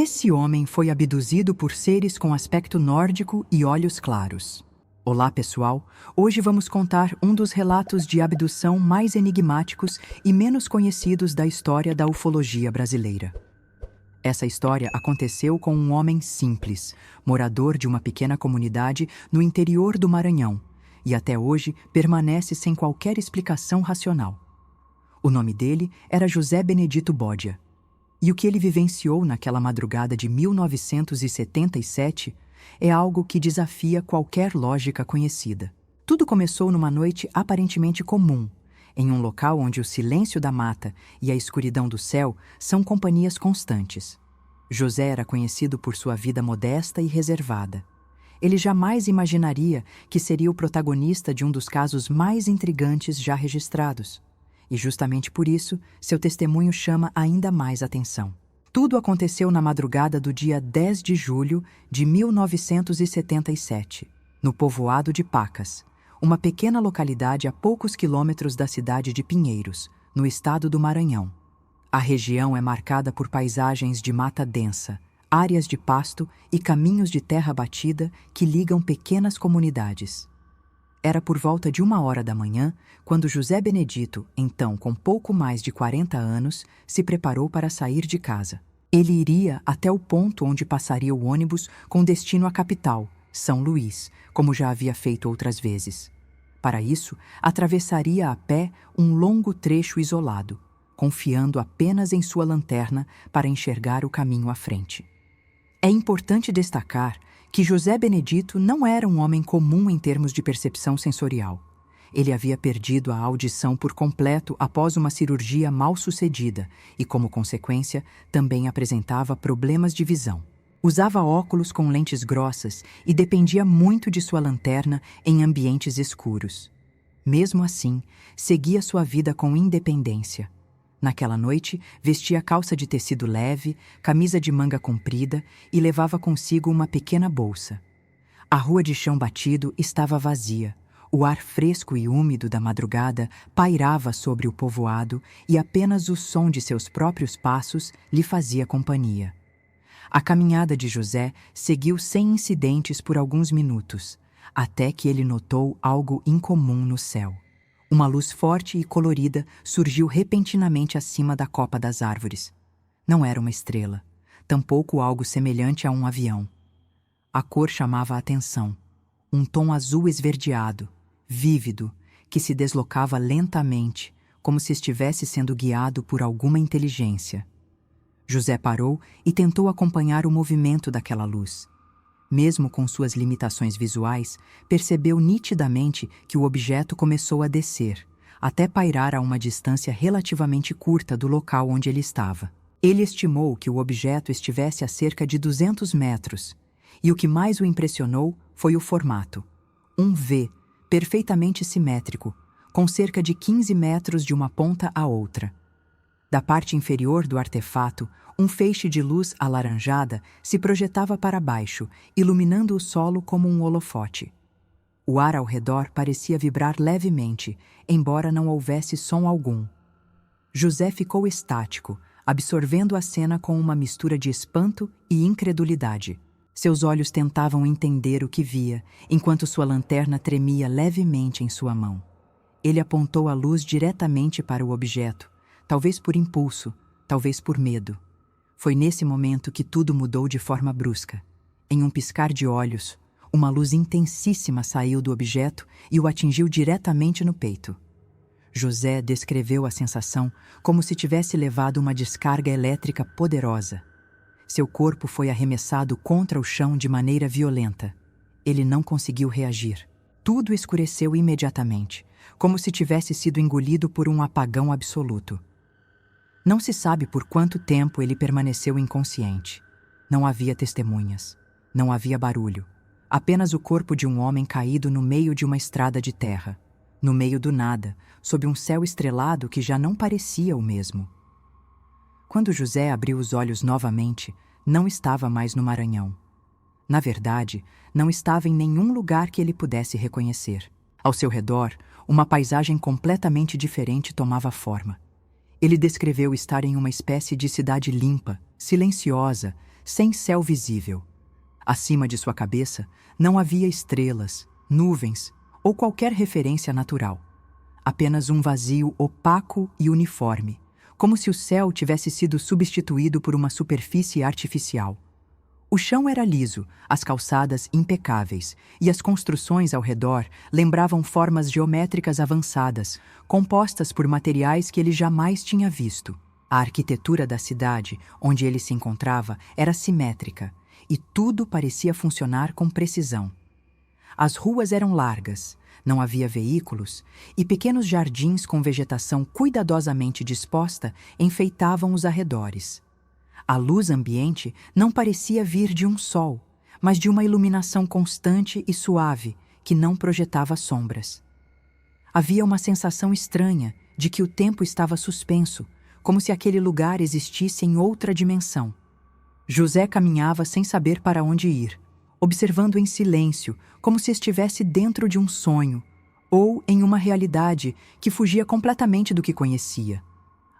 Esse homem foi abduzido por seres com aspecto nórdico e olhos claros. Olá, pessoal! Hoje vamos contar um dos relatos de abdução mais enigmáticos e menos conhecidos da história da ufologia brasileira. Essa história aconteceu com um homem simples, morador de uma pequena comunidade no interior do Maranhão, e até hoje permanece sem qualquer explicação racional. O nome dele era José Benedito Bódia. E o que ele vivenciou naquela madrugada de 1977 é algo que desafia qualquer lógica conhecida. Tudo começou numa noite aparentemente comum, em um local onde o silêncio da mata e a escuridão do céu são companhias constantes. José era conhecido por sua vida modesta e reservada. Ele jamais imaginaria que seria o protagonista de um dos casos mais intrigantes já registrados. E justamente por isso, seu testemunho chama ainda mais atenção. Tudo aconteceu na madrugada do dia 10 de julho de 1977, no povoado de Pacas, uma pequena localidade a poucos quilômetros da cidade de Pinheiros, no estado do Maranhão. A região é marcada por paisagens de mata densa, áreas de pasto e caminhos de terra batida que ligam pequenas comunidades. Era por volta de 1h da manhã, quando José Benedito, então com pouco mais de 40 anos, se preparou para sair de casa. Ele iria até o ponto onde passaria o ônibus com destino à capital, São Luís, como já havia feito outras vezes. Para isso, atravessaria a pé um longo trecho isolado, confiando apenas em sua lanterna para enxergar o caminho à frente. É importante destacar que José Benedito não era um homem comum em termos de percepção sensorial. Ele havia perdido a audição por completo após uma cirurgia mal sucedida e, como consequência, também apresentava problemas de visão. Usava óculos com lentes grossas e dependia muito de sua lanterna em ambientes escuros. Mesmo assim, seguia sua vida com independência. Naquela noite, vestia calça de tecido leve, camisa de manga comprida e levava consigo uma pequena bolsa. A rua de chão batido estava vazia. O ar fresco e úmido da madrugada pairava sobre o povoado e apenas o som de seus próprios passos lhe fazia companhia. A caminhada de José seguiu sem incidentes por alguns minutos, até que ele notou algo incomum no céu. Uma luz forte e colorida surgiu repentinamente acima da copa das árvores. Não era uma estrela, tampouco algo semelhante a um avião. A cor chamava a atenção. Um tom azul esverdeado, vívido, que se deslocava lentamente, como se estivesse sendo guiado por alguma inteligência. José parou e tentou acompanhar o movimento daquela luz. Mesmo com suas limitações visuais, percebeu nitidamente que o objeto começou a descer, até pairar a uma distância relativamente curta do local onde ele estava. Ele estimou que o objeto estivesse a cerca de 200 metros, e o que mais o impressionou foi o formato. Um V, perfeitamente simétrico, com cerca de 15 metros de uma ponta à outra. Da parte inferior do artefato, um feixe de luz alaranjada se projetava para baixo, iluminando o solo como um holofote. O ar ao redor parecia vibrar levemente, embora não houvesse som algum. José ficou estático, absorvendo a cena com uma mistura de espanto e incredulidade. Seus olhos tentavam entender o que via, enquanto sua lanterna tremia levemente em sua mão. Ele apontou a luz diretamente para o objeto, talvez por impulso, talvez por medo. Foi nesse momento que tudo mudou de forma brusca. Em um piscar de olhos, uma luz intensíssima saiu do objeto e o atingiu diretamente no peito. José descreveu a sensação como se tivesse levado uma descarga elétrica poderosa. Seu corpo foi arremessado contra o chão de maneira violenta. Ele não conseguiu reagir. Tudo escureceu imediatamente, como se tivesse sido engolido por um apagão absoluto. Não se sabe por quanto tempo ele permaneceu inconsciente. Não havia testemunhas. Não havia barulho. Apenas o corpo de um homem caído no meio de uma estrada de terra. No meio do nada, sob um céu estrelado que já não parecia o mesmo. Quando José abriu os olhos novamente, não estava mais no Maranhão. Na verdade, não estava em nenhum lugar que ele pudesse reconhecer. Ao seu redor, uma paisagem completamente diferente tomava forma. Ele descreveu estar em uma espécie de cidade limpa, silenciosa, sem céu visível. Acima de sua cabeça não havia estrelas, nuvens ou qualquer referência natural. Apenas um vazio opaco e uniforme, como se o céu tivesse sido substituído por uma superfície artificial. O chão era liso, as calçadas impecáveis, e as construções ao redor lembravam formas geométricas avançadas, compostas por materiais que ele jamais tinha visto. A arquitetura da cidade, onde ele se encontrava, era simétrica, e tudo parecia funcionar com precisão. As ruas eram largas, não havia veículos, e pequenos jardins com vegetação cuidadosamente disposta enfeitavam os arredores. A luz ambiente não parecia vir de um sol, mas de uma iluminação constante e suave que não projetava sombras. Havia uma sensação estranha de que o tempo estava suspenso, como se aquele lugar existisse em outra dimensão. José caminhava sem saber para onde ir, observando em silêncio, como se estivesse dentro de um sonho, ou em uma realidade que fugia completamente do que conhecia.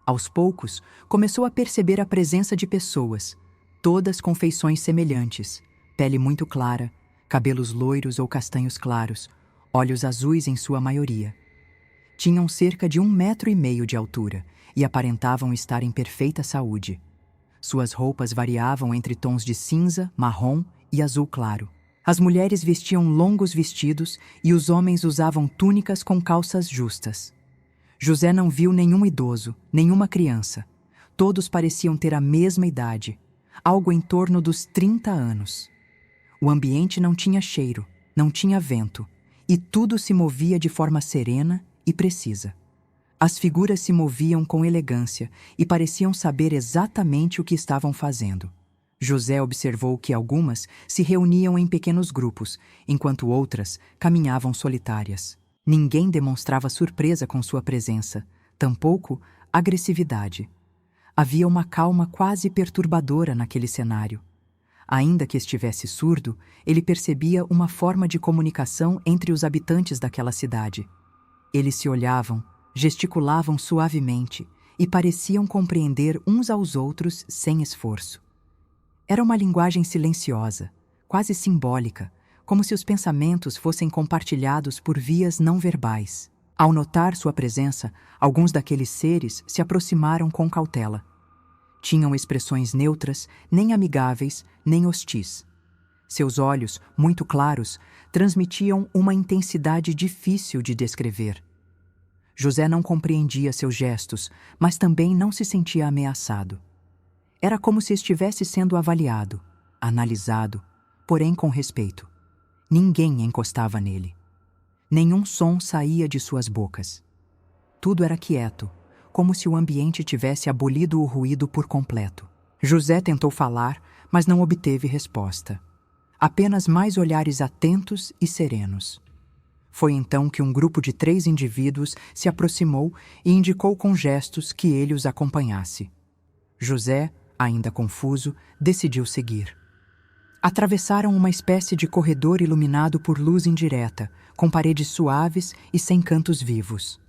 Aos poucos, começou a perceber a presença de pessoas, todas com feições semelhantes, pele muito clara, cabelos loiros ou castanhos claros, olhos azuis em sua maioria. Tinham cerca de 1,5 metros de altura e aparentavam estar em perfeita saúde. Suas roupas variavam entre tons de cinza, marrom e azul claro. As mulheres vestiam longos vestidos e os homens usavam túnicas com calças justas. José não viu nenhum idoso, nenhuma criança. Todos pareciam ter a mesma idade, algo em torno dos 30 anos. O ambiente não tinha cheiro, não tinha vento, e tudo se movia de forma serena e precisa. As figuras se moviam com elegância e pareciam saber exatamente o que estavam fazendo. José observou que algumas se reuniam em pequenos grupos, enquanto outras caminhavam solitárias. Ninguém demonstrava surpresa com sua presença, tampouco agressividade. Havia uma calma quase perturbadora naquele cenário. Ainda que estivesse surdo, ele percebia uma forma de comunicação entre os habitantes daquela cidade. Eles se olhavam, gesticulavam suavemente e pareciam compreender uns aos outros sem esforço. Era uma linguagem silenciosa, quase simbólica, como se os pensamentos fossem compartilhados por vias não verbais. Ao notar sua presença, alguns daqueles seres se aproximaram com cautela. Tinham expressões neutras, nem amigáveis, nem hostis. Seus olhos, muito claros, transmitiam uma intensidade difícil de descrever. José não compreendia seus gestos, mas também não se sentia ameaçado. Era como se estivesse sendo avaliado, analisado, porém com respeito. Ninguém encostava nele. Nenhum som saía de suas bocas. Tudo era quieto, como se o ambiente tivesse abolido o ruído por completo. José tentou falar, mas não obteve resposta. Apenas mais olhares atentos e serenos. Foi então que um grupo de 3 indivíduos se aproximou e indicou com gestos que ele os acompanhasse. José, ainda confuso, decidiu seguir. Atravessaram uma espécie de corredor iluminado por luz indireta, com paredes suaves e sem cantos vivos.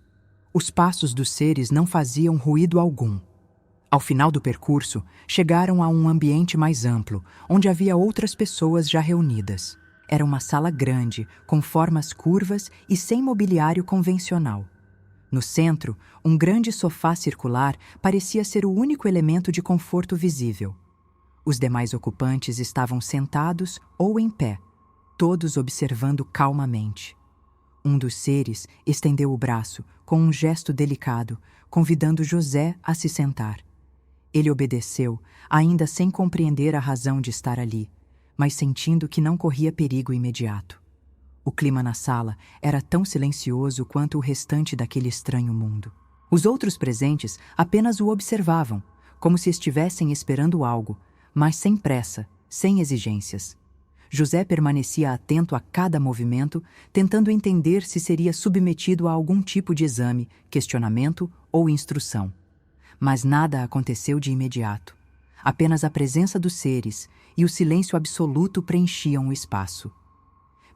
Os passos dos seres não faziam ruído algum. Ao final do percurso, chegaram a um ambiente mais amplo, onde havia outras pessoas já reunidas. Era uma sala grande, com formas curvas e sem mobiliário convencional. No centro, um grande sofá circular parecia ser o único elemento de conforto visível. Os demais ocupantes estavam sentados ou em pé, todos observando calmamente. Um dos seres estendeu o braço, com um gesto delicado, convidando José a se sentar. Ele obedeceu, ainda sem compreender a razão de estar ali, mas sentindo que não corria perigo imediato. O clima na sala era tão silencioso quanto o restante daquele estranho mundo. Os outros presentes apenas o observavam, como se estivessem esperando algo, mas sem pressa, sem exigências. José permanecia atento a cada movimento, tentando entender se seria submetido a algum tipo de exame, questionamento ou instrução. Mas nada aconteceu de imediato. Apenas a presença dos seres e o silêncio absoluto preenchiam o espaço.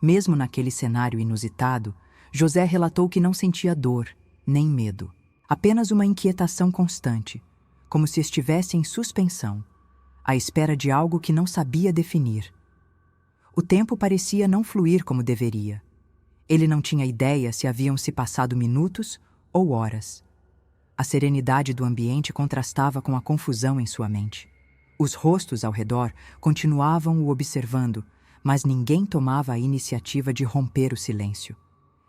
Mesmo naquele cenário inusitado, José relatou que não sentia dor, nem medo. Apenas uma inquietação constante, como se estivesse em suspensão, à espera de algo que não sabia definir. O tempo parecia não fluir como deveria. Ele não tinha ideia se haviam se passado minutos ou horas. A serenidade do ambiente contrastava com a confusão em sua mente. Os rostos ao redor continuavam o observando, mas ninguém tomava a iniciativa de romper o silêncio.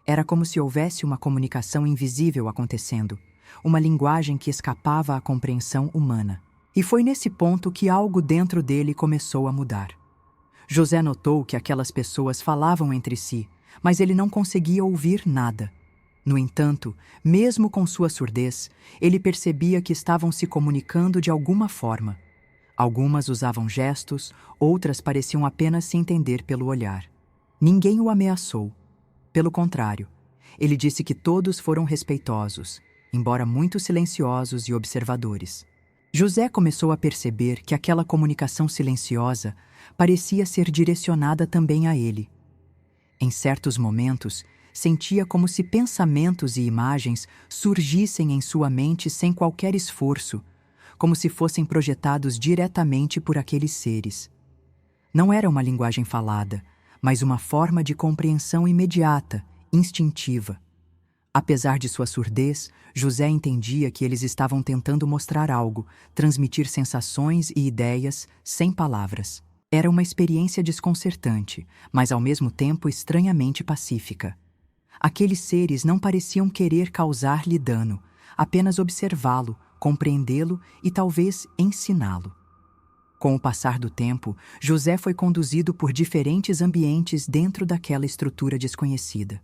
Era como se houvesse uma comunicação invisível acontecendo, uma linguagem que escapava à compreensão humana. E foi nesse ponto que algo dentro dele começou a mudar. José notou que aquelas pessoas falavam entre si, mas ele não conseguia ouvir nada. No entanto, mesmo com sua surdez, ele percebia que estavam se comunicando de alguma forma. Algumas usavam gestos, outras pareciam apenas se entender pelo olhar. Ninguém o ameaçou. Pelo contrário, ele disse que todos foram respeitosos, embora muito silenciosos e observadores. José começou a perceber que aquela comunicação silenciosa parecia ser direcionada também a ele. Em certos momentos, sentia como se pensamentos e imagens surgissem em sua mente sem qualquer esforço, como se fossem projetados diretamente por aqueles seres. Não era uma linguagem falada, mas uma forma de compreensão imediata, instintiva. Apesar de sua surdez, José entendia que eles estavam tentando mostrar algo, transmitir sensações e ideias sem palavras. Era uma experiência desconcertante, mas ao mesmo tempo estranhamente pacífica. Aqueles seres não pareciam querer causar-lhe dano, apenas observá-lo, compreendê-lo e talvez ensiná-lo. Com o passar do tempo, José foi conduzido por diferentes ambientes dentro daquela estrutura desconhecida.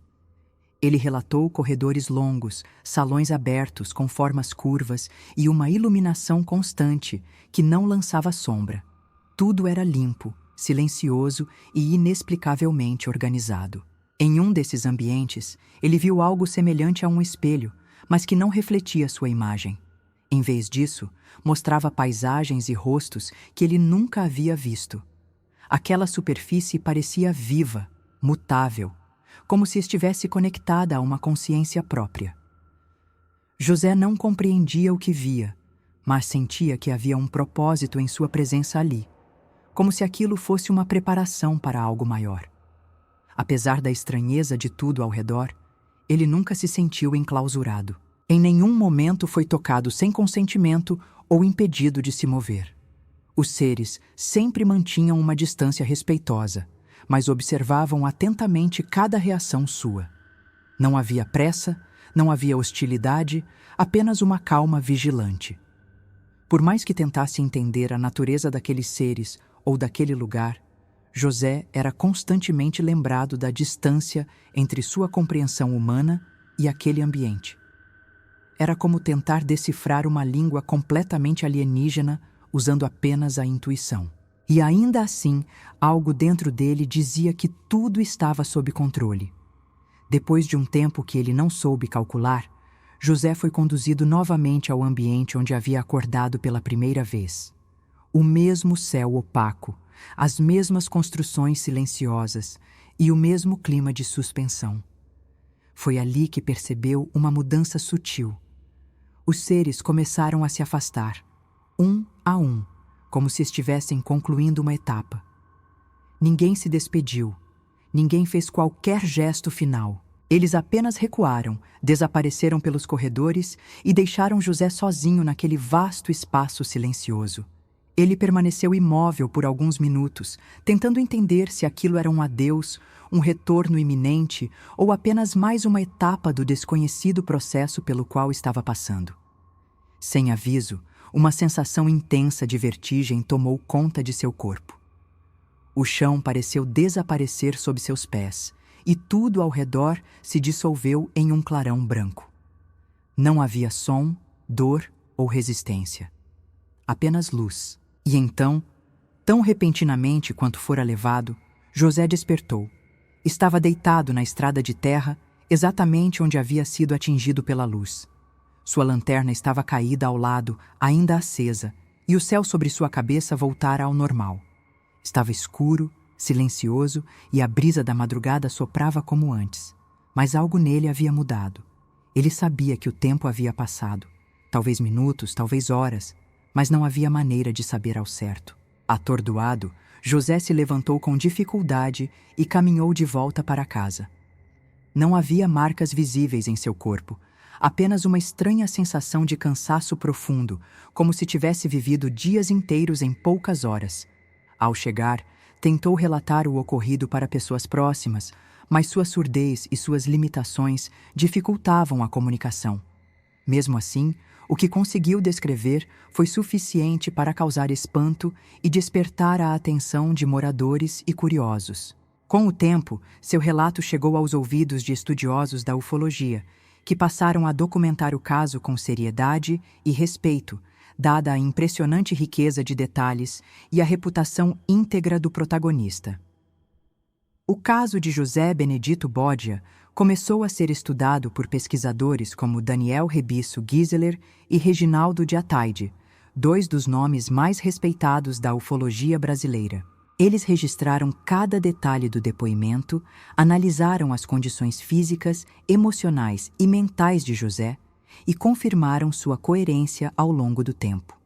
Ele relatou corredores longos, salões abertos com formas curvas e uma iluminação constante que não lançava sombra. Tudo era limpo, silencioso e inexplicavelmente organizado. Em um desses ambientes, ele viu algo semelhante a um espelho, mas que não refletia sua imagem. Em vez disso, mostrava paisagens e rostos que ele nunca havia visto. Aquela superfície parecia viva, mutável, como se estivesse conectada a uma consciência própria. José não compreendia o que via, mas sentia que havia um propósito em sua presença ali, como se aquilo fosse uma preparação para algo maior. Apesar da estranheza de tudo ao redor, ele nunca se sentiu enclausurado. Em nenhum momento foi tocado sem consentimento ou impedido de se mover. Os seres sempre mantinham uma distância respeitosa, mas observavam atentamente cada reação sua. Não havia pressa, não havia hostilidade, apenas uma calma vigilante. Por mais que tentasse entender a natureza daqueles seres ou daquele lugar, José era constantemente lembrado da distância entre sua compreensão humana e aquele ambiente. Era como tentar decifrar uma língua completamente alienígena usando apenas a intuição. E ainda assim, algo dentro dele dizia que tudo estava sob controle. Depois de um tempo que ele não soube calcular, José foi conduzido novamente ao ambiente onde havia acordado pela primeira vez. O mesmo céu opaco, as mesmas construções silenciosas e o mesmo clima de suspensão. Foi ali que percebeu uma mudança sutil. Os seres começaram a se afastar, um a um, como se estivessem concluindo uma etapa. Ninguém se despediu, ninguém fez qualquer gesto final. Eles apenas recuaram, desapareceram pelos corredores e deixaram José sozinho naquele vasto espaço silencioso. Ele permaneceu imóvel por alguns minutos, tentando entender se aquilo era um adeus, um retorno iminente ou apenas mais uma etapa do desconhecido processo pelo qual estava passando. Sem aviso, uma sensação intensa de vertigem tomou conta de seu corpo. O chão pareceu desaparecer sob seus pés, e tudo ao redor se dissolveu em um clarão branco. Não havia som, dor ou resistência. Apenas luz. E então, tão repentinamente quanto fora levado, José despertou. Estava deitado na estrada de terra, exatamente onde havia sido atingido pela luz. Sua lanterna estava caída ao lado, ainda acesa, e o céu sobre sua cabeça voltara ao normal. Estava escuro, silencioso, e a brisa da madrugada soprava como antes. Mas algo nele havia mudado. Ele sabia que o tempo havia passado. Talvez minutos, talvez horas, mas não havia maneira de saber ao certo. Atordoado, José se levantou com dificuldade e caminhou de volta para casa. Não havia marcas visíveis em seu corpo, apenas uma estranha sensação de cansaço profundo, como se tivesse vivido dias inteiros em poucas horas. Ao chegar, tentou relatar o ocorrido para pessoas próximas, mas sua surdez e suas limitações dificultavam a comunicação. Mesmo assim, o que conseguiu descrever foi suficiente para causar espanto e despertar a atenção de moradores e curiosos. Com o tempo, seu relato chegou aos ouvidos de estudiosos da ufologia, que passaram a documentar o caso com seriedade e respeito, dada a impressionante riqueza de detalhes e a reputação íntegra do protagonista. O caso de José Benedito Bódia começou a ser estudado por pesquisadores como Daniel Rebisso Gieseler e Reginaldo de Ataide, dois dos nomes mais respeitados da ufologia brasileira. Eles registraram cada detalhe do depoimento, analisaram as condições físicas, emocionais e mentais de José e confirmaram sua coerência ao longo do tempo.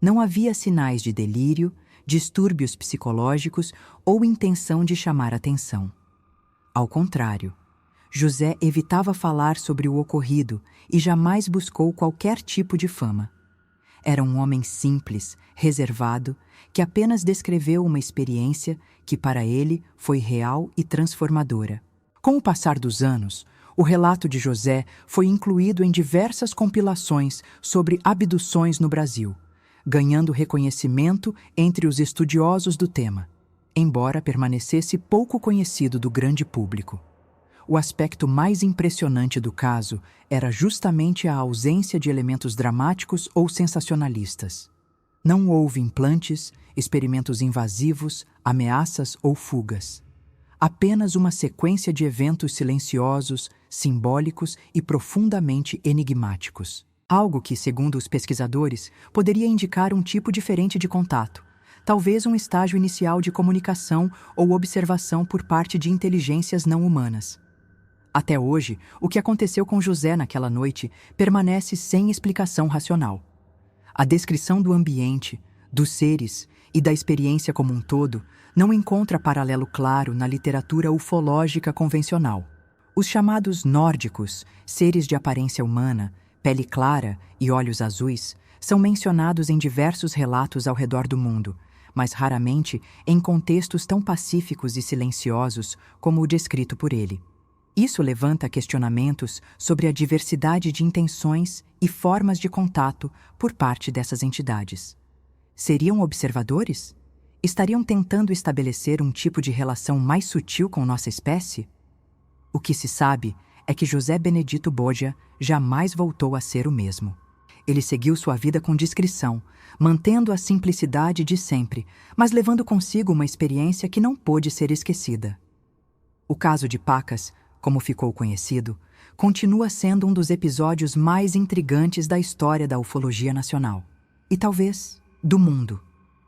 Não havia sinais de delírio, distúrbios psicológicos ou intenção de chamar atenção. Ao contrário, José evitava falar sobre o ocorrido e jamais buscou qualquer tipo de fama. Era um homem simples, reservado, que apenas descreveu uma experiência que para ele foi real e transformadora. Com o passar dos anos, o relato de José foi incluído em diversas compilações sobre abduções no Brasil, ganhando reconhecimento entre os estudiosos do tema, embora permanecesse pouco conhecido do grande público. O aspecto mais impressionante do caso era justamente a ausência de elementos dramáticos ou sensacionalistas. Não houve implantes, experimentos invasivos, ameaças ou fugas. Apenas uma sequência de eventos silenciosos, simbólicos e profundamente enigmáticos. Algo que, segundo os pesquisadores, poderia indicar um tipo diferente de contato, talvez um estágio inicial de comunicação ou observação por parte de inteligências não humanas. Até hoje, o que aconteceu com José naquela noite permanece sem explicação racional. A descrição do ambiente, dos seres e da experiência como um todo não encontra paralelo claro na literatura ufológica convencional. Os chamados nórdicos, seres de aparência humana, pele clara e olhos azuis, são mencionados em diversos relatos ao redor do mundo, mas raramente em contextos tão pacíficos e silenciosos como o descrito por ele. Isso levanta questionamentos sobre a diversidade de intenções e formas de contato por parte dessas entidades. Seriam observadores? Estariam tentando estabelecer um tipo de relação mais sutil com nossa espécie? O que se sabe é que José Benedito Bódia jamais voltou a ser o mesmo. Ele seguiu sua vida com discrição, mantendo a simplicidade de sempre, mas levando consigo uma experiência que não pôde ser esquecida. O caso de Pacas, como ficou conhecido, continua sendo um dos episódios mais intrigantes da história da ufologia nacional. E talvez do mundo.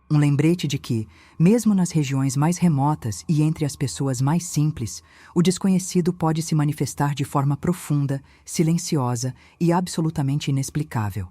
Um lembrete de que, mesmo nas regiões mais remotas e entre as pessoas mais simples, o desconhecido pode se manifestar de forma profunda, silenciosa e absolutamente inexplicável.